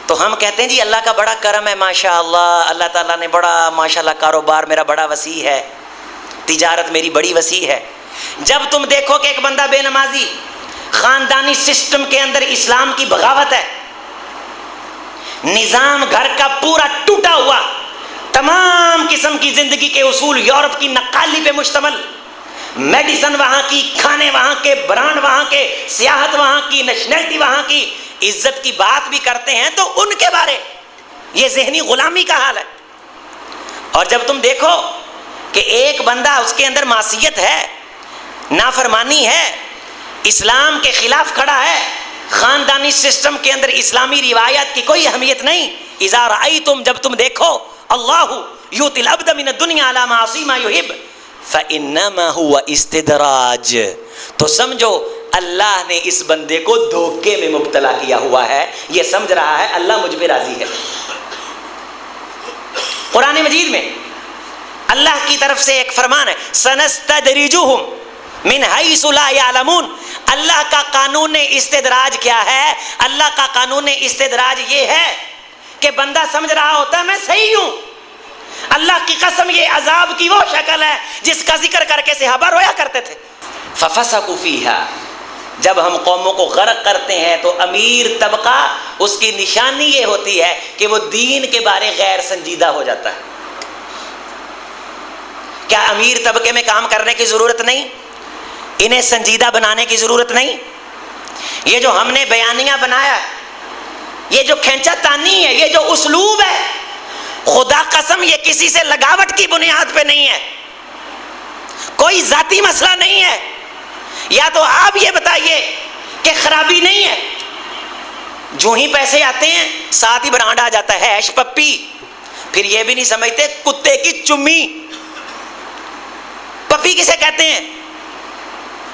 تو ہم کہتے ہیں جی اللہ کا بڑا کرم ہے، ماشاء اللہ، اللہ تعالیٰ نے بڑا ماشاء اللہ کاروبار میرا بڑا وسیع ہے، تجارت میری بڑی وسیع ہے۔ جب تم دیکھو کہ ایک بندہ بے نمازی، خاندانی سسٹم کے اندر اسلام کی بغاوت ہے، نظام گھر کا پورا ٹوٹا ہوا، تمام قسم کی زندگی کے اصول یورپ کی نقالی پہ مشتمل، میڈیسن وہاں کی، کھانے وہاں کے، برانڈ وہاں کے، سیاحت وہاں کی، نیشنلٹی وہاں کی، عزت کی بات بھی کرتے ہیں تو ان کے بارے، یہ ذہنی غلامی کا حال ہے۔ اور جب تم دیکھو کہ ایک بندہ اس کے اندر معصیت ہے، نافرمانی ہے، اسلام کے خلاف کھڑا ہے، خاندانی سسٹم کے اندر اسلامی روایات کی کوئی اہمیت نہیں، اذا رأیتم، جب تم دیکھو اللہ یؤتی العبد من الدنیا علی معاصی ما یحب فإنما هو استدراج، تو سمجھو اللہ نے اس بندے کو دھوکے میں مبتلا کیا ہوا ہے، یہ سمجھ رہا ہے اللہ مجھ پہ راضی ہے۔ قرآن مجید میں اللہ کی طرف سے ایک فرمان ہے، سنستدرجہم من حیث لا یعلمون، اللہ کا قانون استدراج کیا ہے؟ اللہ کا قانون استدراج یہ ہے کہ بندہ سمجھ رہا ہوتا ہے میں صحیح ہوں، اللہ کی قسم یہ عذاب کی وہ شکل ہے جس کا ذکر کر کے صحابہ رویا کرتے تھے۔ فَفَسَقُوا فِيهَا، جب ہم قوموں کو غرق کرتے ہیں تو امیر طبقہ، اس کی نشانی یہ ہوتی ہے کہ وہ دین کے بارے غیر سنجیدہ ہو جاتا ہے۔ کیا امیر طبقے میں کام کرنے کی ضرورت نہیں؟ انہیں سنجیدہ بنانے کی ضرورت نہیں؟ یہ جو ہم نے بیانیہ بنایا، یہ جو کھینچا تانی ہے، یہ جو اسلوب ہے، خدا قسم یہ کسی سے لگاوٹ کی بنیاد پہ نہیں ہے، کوئی ذاتی مسئلہ نہیں ہے۔ یا تو آپ یہ بتائیے کہ خرابی نہیں ہے، جو ہی پیسے آتے ہیں ساتھ ہی برانڈ آ جاتا ہے، ایش پپی، پھر یہ بھی نہیں سمجھتے کتے کی چمی۔ پپی کسے کہتے ہیں؟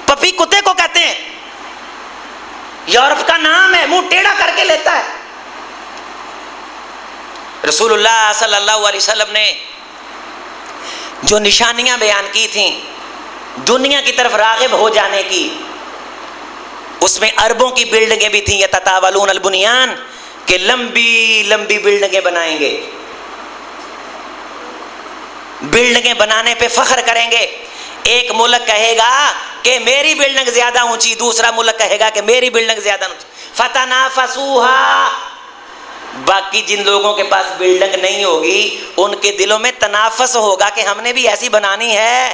پپی کتے کو کہتے ہیں، یورپ کا نام ہے، منہ ٹیڑھا کر کے لیتا ہے۔ رسول اللہ صلی اللہ علیہ وسلم نے جو نشانیاں بیان کی تھیں دنیا کی طرف راغب ہو جانے کی، اس میں اربوں کی بلڈنگیں بھی تھیں، یتطاولون البنیان، کہ لمبی لمبی بلڈنگیں بنائیں گے، بلڈنگیں بنانے پہ فخر کریں گے۔ ایک ملک کہے گا کہ میری بلڈنگ زیادہ اونچی، دوسرا ملک کہے گا کہ میری بلڈنگ زیادہ اونچی، فتنافسوها، باقی جن لوگوں کے پاس بلڈنگ نہیں ہوگی ان کے دلوں میں تنافس ہوگا کہ ہم نے بھی ایسی بنانی ہے۔